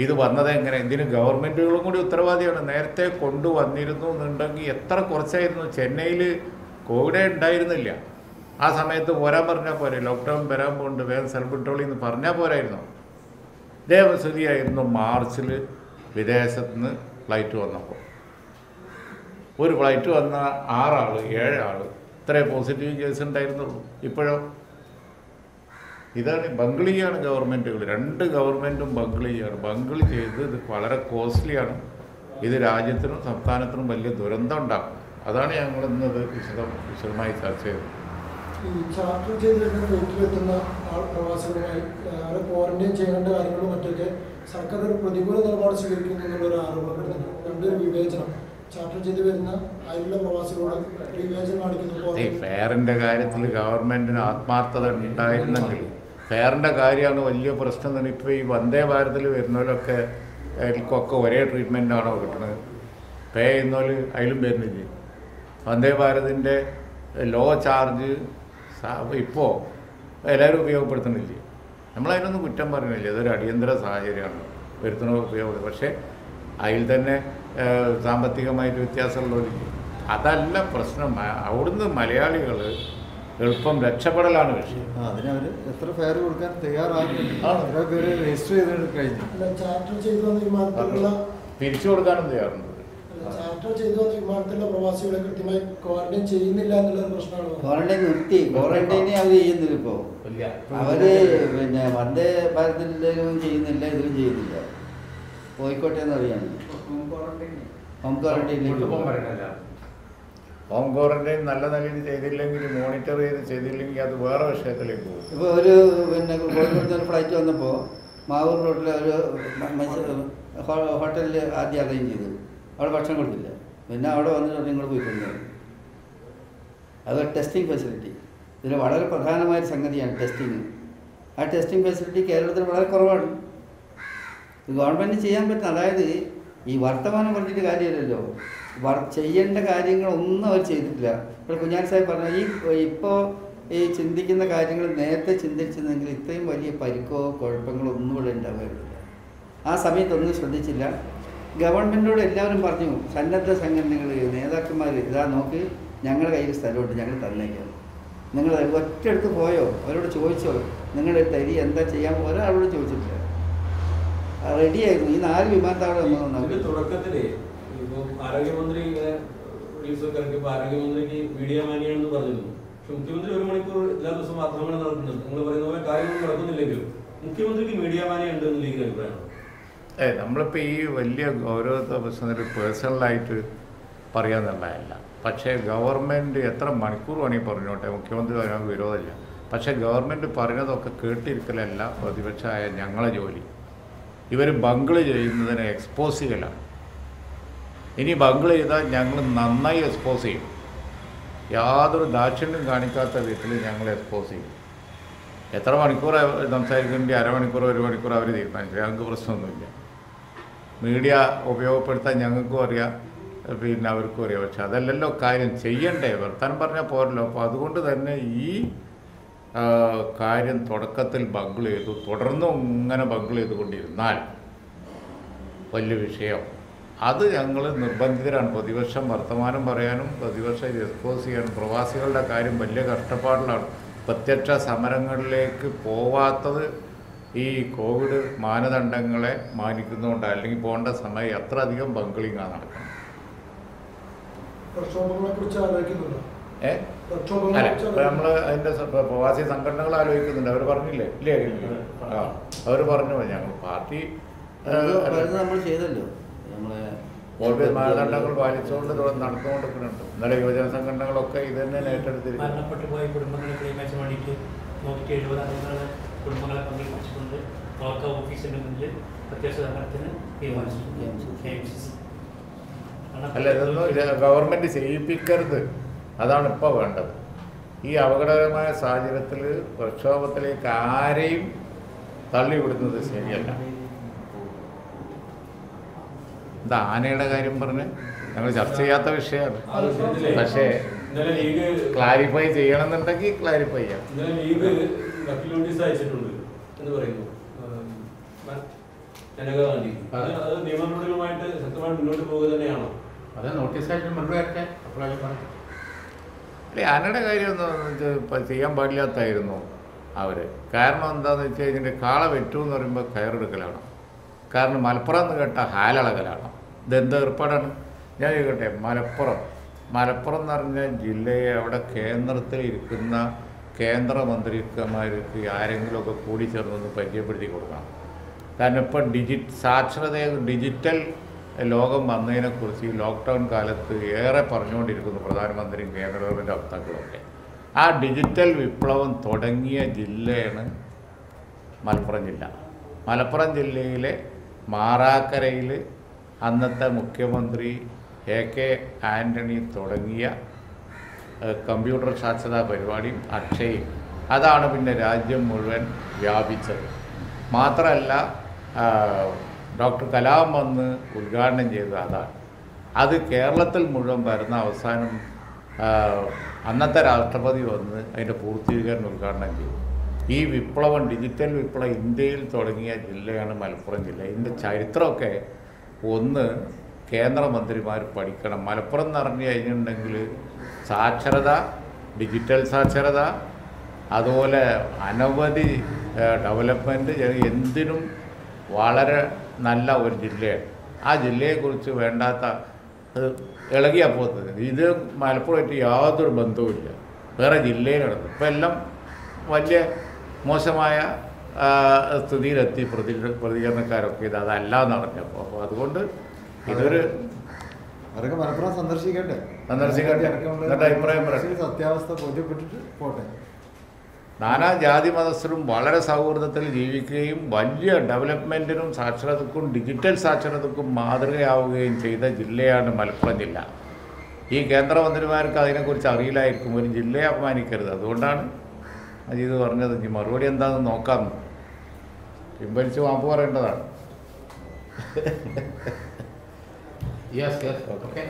ഇത് വന്നത് എങ്ങനെ? ഇതിന് ഗവൺമെൻറ്റുകളും കൂടി ഉത്തരവാദിയാണ്. നേരത്തെ കൊണ്ടുവന്നിരുന്നു എന്നുണ്ടെങ്കിൽ എത്ര കുറച്ചായിരുന്നു. ചെന്നൈയിൽ കോവിഡേ ഉണ്ടായിരുന്നില്ല. ആ സമയത്ത് പോരാൻ പറഞ്ഞാൽ പോരെ. ലോക്ക്ഡൗൺ വരാൻ പോകുന്നുണ്ട്, വേഗം സെൽഫ് കൺട്രോളിൽ നിന്ന് പറഞ്ഞാൽ പോരായിരുന്നു. ഇതേ സ്ഥിതിയായിരുന്നു മാർച്ചിൽ വിദേശത്ത് നിന്ന് ഫ്ലൈറ്റ് വന്നപ്പോൾ. ഒരു ഫ്ലൈറ്റ് വന്ന 6 ആൾ 7 ആൾ ഇത്രേ പോസിറ്റീവ് കേസ് ഉണ്ടായിരുന്നുള്ളൂ. ഇപ്പോഴോ ഇതാണ് ബംഗിൾ ചെയ്യാണ് ഗവൺമെൻറ്റുകൾ. 2 ഗവൺമെൻറ്റും ബംഗിൾ ചെയ്യാണ്. ബംഗിൾ ചെയ്ത് ഇത് വളരെ കോസ്റ്റ്ലിയാണ്. ഇത് രാജ്യത്തിനും സംസ്ഥാനത്തിനും വലിയ ദുരന്തം ഉണ്ടാക്കും. അതാണ് ഞങ്ങൾ ഇന്നത് വിശദമായി ചർച്ച ചെയ്തത്. ഈ ചാർട്ടർ ചെയ്ത് വീട്ടിലെത്തുന്ന പ്രവാസികളുമായി അവരെ ക്വാറന്റൈൻ ചെയ്യേണ്ട കാര്യങ്ങളും മറ്റൊക്കെ സർക്കാർ ഒരു പ്രതികൂല നിലപാട് സ്വീകരിക്കുന്നു എന്നുള്ളൊരു ആരോപണപ്പെടുന്നുണ്ട്. രണ്ടൊരു വിവേചനം ചാർട്ടർ ചെയ്ത് വരുന്ന അതിലുള്ള പ്രവാസികളോട് വിവേചനം കാണിക്കുന്നു. ഫെയറിൻ്റെ കാര്യത്തിൽ ഗവൺമെൻറ്റിന് ആത്മാർത്ഥത ഉണ്ടായിരുന്നെങ്കിൽ ഫെയറിൻ്റെ കാര്യമാണ് വലിയ പ്രശ്നം തന്നെ. ഇപ്പോൾ ഈ വന്ദേ ഭാരതിൽ വരുന്നവരൊക്കെ അതിൽക്കൊക്കെ ഒരേ ട്രീറ്റ്മെൻറ്റാണോ കിട്ടുന്നത്? പേ ചെയ്യുന്നവർ അതിലും വരുന്നില്ല. വന്ദേ ഭാരതിൻ്റെ ലോ ചാർജ് ഇപ്പോൾ എല്ലാവരും ഉപയോഗപ്പെടുത്തുന്നില്ലേ? നമ്മളതിനൊന്നും കുറ്റം പറയുന്നില്ല. ഇതൊരു അടിയന്തര സാഹചര്യമാണ് വരുത്തുന്നത് ഉപയോഗം. പക്ഷേ അതിൽ തന്നെ സാമ്പത്തികമായിട്ട് വ്യത്യാസമുള്ളവരില്ല. അതല്ല പ്രശ്നം. അവിടുന്ന് മലയാളികൾ എളുപ്പം രക്ഷപ്പെടലാണ് വിഷയം. അതിനവർ എത്ര ഫെയർ കൊടുക്കാൻ തയ്യാറാകുന്നുണ്ട്. എത്ര പേര് രജിസ്റ്റർ ചെയ്ത് കഴിഞ്ഞു. ചാർട്ടർ ചെയ്തു വന്ന വിമാനത്തിലുള്ള തിരിച്ചു കൊടുക്കാനും തയ്യാറുണ്ട്. ചാർട്ടർ ചെയ്തു വന്ന വിമാനത്തിലുള്ള പ്രവാസികളെ കൃത്യമായി ക്വാറന്റൈൻ ചെയ്യുന്നില്ല എന്നുള്ളൊരു പ്രശ്നമാണ്. ക്വാറന്റൈൻ നിർത്തി. ക്വാറന്റൈനെ അവർ ചെയ്യുന്നില്ല. ഇപ്പോൾ അവര് പിന്നെ വന്ദേ ഭാരതിലും ചെയ്യുന്നില്ല, ഇതിലും ചെയ്യുന്നില്ല. പോയിക്കോട്ടെ എന്നറിയാണ്. ഹോം ക്വാറന്റൈനിലേക്ക് ഹോം ക്വാറന്റൈൻ നല്ല നിലയിൽ ചെയ്തില്ലെങ്കിൽ, മോണിറ്റർ ചെയ്തില്ലെങ്കിൽ അത് വേറെ വിഷയത്തിലേക്ക് പോകും. ഇപ്പോൾ ഒരു പിന്നെ കോഴിക്കോട് ഒരു ഫ്ലൈറ്റ് വന്നപ്പോൾ മാവൂർ റോഡിൽ ഒരു ഹോട്ടലിൽ ആദ്യം അറേഞ്ച് ചെയ്തു. അവിടെ ഭക്ഷണം കൊടുത്തില്ല. പിന്നെ അവിടെ വന്നിട്ട് നിങ്ങൾ പോയിക്കൊണ്ടു. അത് ടെസ്റ്റിംഗ് ഫെസിലിറ്റി ഇതിൽ വളരെ പ്രധാനമായ സംഗതിയാണ് ടെസ്റ്റിങ്. ആ ടെസ്റ്റിംഗ് ഫെസിലിറ്റി കേരളത്തിൽ വളരെ കുറവാണ്. ഗവൺമെൻറ് ചെയ്യാൻ പറ്റും. അതായത് ഈ വർത്തമാനം പറഞ്ഞിട്ട് കാര്യമില്ലല്ലോ. ചെയ്യേണ്ട കാര്യങ്ങളൊന്നും അവർ ചെയ്തിട്ടില്ല. ഇപ്പോൾ കുഞ്ഞാലി സാഹിബ് പറഞ്ഞ ഇപ്പോൾ ഈ ചിന്തിക്കുന്ന കാര്യങ്ങൾ നേരത്തെ ചിന്തിച്ചിരുന്നെങ്കിൽ ഇത്രയും വലിയ പരിക്കോ കുഴപ്പങ്ങളോ ഒന്നും ഇവിടെ ഉണ്ടാവുകയില്ല. ആ സമയത്തൊന്നും ശ്രദ്ധിച്ചില്ല. ഗവൺമെൻറ്റിനോട് എല്ലാവരും പറഞ്ഞു, സന്നദ്ധ സംഘടനകൾ നേതാക്കന്മാർ ഇതാ നോക്ക്, ഞങ്ങളുടെ കയ്യിൽ സ്ഥലമുണ്ട്, ഞങ്ങൾ തന്നേക്കാം, നിങ്ങൾ ഒറ്റയെടുത്ത് പോയോ, അവരോട് ചോദിച്ചോ, നിങ്ങളുടെ തരി എന്താ ചെയ്യാൻ ഒരാളോട് ചോദിച്ചിട്ടില്ല. റെഡിയായിരുന്നു. ഈ 4 വിമാനത്താവളം തുടക്കത്തില് ഇപ്പൊ ആരോഗ്യമന്ത്രി ആരോഗ്യമന്ത്രിക്ക് മീഡിയ മാനിയാണെന്ന് പറഞ്ഞിരുന്നു. പക്ഷെ മുഖ്യമന്ത്രി 1 മണിക്കൂർ എല്ലാ ദിവസവും വാർത്താമാനം നടത്തുന്നുണ്ട്. നിങ്ങൾ പറയുന്ന പോലെ കാര്യങ്ങൾ നടക്കുന്നില്ലെങ്കിലും മുഖ്യമന്ത്രിക്ക് മീഡിയ മാനിയ ഉണ്ട് എന്ന് ലീഗിന് അഭിപ്രായമാണ്. നമ്മളിപ്പോൾ ഈ വലിയ ഓരോ ദിവസം പേഴ്സണലായിട്ട് പറയാന്നുള്ളതല്ല. പക്ഷേ ഗവൺമെൻറ് എത്ര മണിക്കൂർ വേണമെങ്കിൽ പറഞ്ഞോട്ടെ, മുഖ്യമന്ത്രി പറയാൻ വിരോധമില്ല. പക്ഷേ ഗവൺമെൻറ് പറയുന്നതൊക്കെ കേട്ടിരിക്കലല്ല പ്രതിപക്ഷമായ ഞങ്ങളെ ജോലി. ഇവർ ബംഗിൾ ചെയ്യുന്നതിനെ എക്സ്പോസ് ചെയ്യലാണ്. ഇനി ബംഗിൾ ചെയ്താൽ ഞങ്ങൾ നന്നായി എക്സ്പോസ് ചെയ്യും. യാതൊരു ദാക്ഷിണ്യം കാണിക്കാത്ത വിധത്തിൽ ഞങ്ങൾ എക്സ്പോസ് ചെയ്യും. എത്ര മണിക്കൂർ സംസാരിക്കേണ്ടി, അരമണിക്കൂറോ 1 മണിക്കൂറോ അവർ തീരുമാനിച്ചു. ഞങ്ങൾക്ക് പ്രശ്നമൊന്നുമില്ല. മീഡിയ ഉപയോഗപ്പെടുത്താൻ ഞങ്ങൾക്കും അറിയാം, പിന്നെ അവർക്കും അറിയാം. പക്ഷെ അതല്ലല്ലോ കാര്യം, ചെയ്യണ്ടേ, വർത്താനം പറഞ്ഞാൽ പോരല്ലോ. അപ്പോൾ അതുകൊണ്ട് തന്നെ ഈ കാര്യം തുടക്കത്തിൽ ബംഗിൾ ചെയ്തു, തുടർന്നും ഇങ്ങനെ ബംഗിൾ ചെയ്തുകൊണ്ടിരുന്നാൽ വലിയ വിഷയം. അത് ഞങ്ങൾ നിർബന്ധിതരാണ്. പ്രതിവർഷം വർത്തമാനം പറയാനും പ്രതിവർഷം എക്സ്പോസ് ചെയ്യാനും. പ്രവാസികളുടെ കാര്യം വലിയ കഷ്ടപ്പാടിലാണ്. പ്രത്യക്ഷ സമരങ്ങളിലേക്ക് പോവാത്തത് ഈ കോവിഡ് മാനദണ്ഡങ്ങളെ മാനിക്കുന്നതുകൊണ്ട്. അല്ലെങ്കിൽ പോകേണ്ട സമയം അത്ര അധികം ബംഗിളിങ്ങാണ് നടക്കുന്നത്. അല്ല, ഇപ്പം നമ്മൾ അതിൻ്റെ പ്രവാസി സംഘടനകൾ ആലോചിക്കുന്നുണ്ട്. അവർ പറഞ്ഞില്ലേ, ഇല്ലേ? അവർ പറഞ്ഞു ഞങ്ങൾ പാർട്ടി നമ്മൾ ചെയ്തല്ലോ, കോവിഡ് മാനദണ്ഡങ്ങൾ പാലിച്ചുകൊണ്ട് നടന്നുകൊണ്ടിരിക്കുന്നുണ്ട്. ഇന്നലെ യുവജന സംഘടനകളൊക്കെ ഇത് തന്നെ ഏറ്റെടുത്തിരിക്കുന്നു. മരണപ്പെട്ടു പോയ കുടുംബങ്ങളെ ക്ലെയിമേഴ്സ് വേണ്ടിയിട്ട് 170 അംഗങ്ങളെ കുടുംബങ്ങളെ പങ്കെടുപ്പിച്ചുകൊണ്ട് ഓർക്ക ഓഫീസിൻ്റെ മുന്നിൽ പ്രത്യേക സമരത്തിന് തീരുമാനിച്ചു. അല്ല, ഇതൊന്നും ഗവൺമെൻറ് ചെയ്യിപ്പിക്കരുത്. അതാണ് ഇപ്പോൾ വേണ്ടത്. ഈ അപകടകരമായ സാഹചര്യത്തിൽ പ്രക്ഷോഭത്തിലേക്ക് ആരെയും തള്ളിവിടുന്നത് ശരിയല്ല. ഇത് ആനയുടെ കാര്യം പറഞ്ഞ് ഞങ്ങൾ ചർച്ച ചെയ്യാത്ത വിഷയമാണ്. പക്ഷേ ക്ലാരിഫൈ ചെയ്യണമെന്നുണ്ടെങ്കിൽ ക്ലാരിഫൈ ചെയ്യാം. നോട്ടീസ് അയച്ചിട്ടുണ്ട് എന്ന് പറയുന്നു ജനകാന്തി. അത് നിയമനടപടികളുമായിട്ട് ശക്തമായി മുന്നോട്ട് പോകുക തന്നെയാണോ? അത് നോട്ടീസ് അയച്ചിട്ട് മറുപടി വരട്ടെ, അപ്പോഴാണ് പറഞ്ഞു. അല്ലേ, ആനയുടെ കാര്യമൊന്നും ചെയ്യാൻ പാടില്ലാത്തായിരുന്നു അവർ. കാരണം എന്താണെന്ന് വെച്ച് കഴിഞ്ഞാൽ കാള വെറ്റു എന്ന് പറയുമ്പോൾ കയറെടുക്കലാണ്. കാരണം മലപ്പുറം എന്ന് കേട്ട ഹാലളകലാണ്. ഇതെന്ത് ഏർപ്പാടാണ്? ഞാൻ ചോദിക്കട്ടെ, മലപ്പുറം എന്ന് പറഞ്ഞ ജില്ലയെ അവിടെ കേന്ദ്രത്തിൽ ഇരിക്കുന്ന കേന്ദ്രമന്ത്രിമാർക്ക് ആരെങ്കിലുമൊക്കെ കൂടി ചേർന്നൊന്ന് പരിചയപ്പെടുത്തി കൊടുക്കണം. കാരണം ഇപ്പം ഡിജിറ്റൽ ലോകം വന്നതിനെക്കുറിച്ച് ഈ ലോക്ക്ഡൗൺ കാലത്ത് ഏറെ പറഞ്ഞുകൊണ്ടിരിക്കുന്നു പ്രധാനമന്ത്രിയും കേന്ദ്ര ഗവൺമെൻറ് വക്താക്കളൊക്കെ. ആ ഡിജിറ്റൽ വിപ്ലവം തുടങ്ങിയ ജില്ലയാണ് മലപ്പുറം ജില്ല. മലപ്പുറം ജില്ലയിലെ മാറാക്കരയിൽ അന്നത്തെ മുഖ്യമന്ത്രി AK ആൻ്റണി തുടങ്ങിയ കമ്പ്യൂട്ടർ സാക്ഷരതാ പരിപാടിയും അക്ഷയും അതാണ് പിന്നെ രാജ്യം മുഴുവൻ വ്യാപിച്ചത്. മാത്രമല്ല ഡോക്ടർ കലാം വന്ന് ഉദ്ഘാടനം ചെയ്തത് അതാണ്. അത് കേരളത്തിൽ മുഴുവൻ വരുന്ന അവസാനം അന്നത്തെ രാഷ്ട്രപതി വന്ന് അതിൻ്റെ പൂർത്തീകരണം ഉദ്ഘാടനം ചെയ്തു. ഈ വിപ്ലവം, ഡിജിറ്റൽ വിപ്ലവം ഇന്ത്യയിൽ തുടങ്ങിയ ജില്ലയാണ് മലപ്പുറം ജില്ല. ഇതിൻ്റെ ചരിത്രമൊക്കെ ഒന്ന് കേന്ദ്രമന്ത്രിമാർ പഠിക്കണം. മലപ്പുറം എന്ന് പറഞ്ഞു കഴിഞ്ഞിട്ടുണ്ടെങ്കിൽ സാക്ഷരത, ഡിജിറ്റൽ സാക്ഷരത, അതുപോലെ അനവധി ഡെവലപ്മെൻറ്റ്, എന്തിനും വളരെ നല്ല ഒരു ജില്ലയാണ്. ആ ജില്ലയെക്കുറിച്ച് വേണ്ടാത്ത ഇളകിയ പോകത്തത്. ഇത് മലപ്പുറമായിട്ട് യാതൊരു ബന്ധവുമില്ല, വേറെ ജില്ലയിലാണ്. ഇപ്പം എല്ലാം വലിയ മോശമായ സ്ഥിതിയിലെത്തി പ്രതികരണക്കാരൊക്കെ ഇത് അതല്ല എന്ന് പറഞ്ഞപ്പോൾ. അപ്പോൾ അതുകൊണ്ട് ഇതൊരു അവരൊക്കെ മലപ്പുറം സന്ദർശിക്കട്ടെ, എന്നിട്ട് അഭിപ്രായം പറയാം. സത്യാവസ്ഥ ബോധ്യപ്പെട്ടിട്ട് പോട്ടെ. നാനാ ജാതി മതസ്ഥരും വളരെ സൗഹൃദത്തിൽ ജീവിക്കുകയും വലിയ ഡെവലപ്മെൻറ്റിനും സാക്ഷരതക്കും ഡിജിറ്റൽ സാക്ഷരതക്കും മാതൃകയാവുകയും ചെയ്ത ജില്ലയാണ് മലപ്പുറം ജില്ല. ഈ കേന്ദ്രമന്ത്രിമാർക്ക് അതിനെക്കുറിച്ച് അറിയില്ലായിരിക്കും. ഒരു ജില്ലയെ അപമാനിക്കരുത്. അതുകൊണ്ടാണ് അജീത് പറഞ്ഞത്. ഇനി മറുപടി എന്താണെന്ന് നോക്കാം. പിൻവലിച്ച് മാപ്പ് പറയേണ്ടതാണ്. Yes okay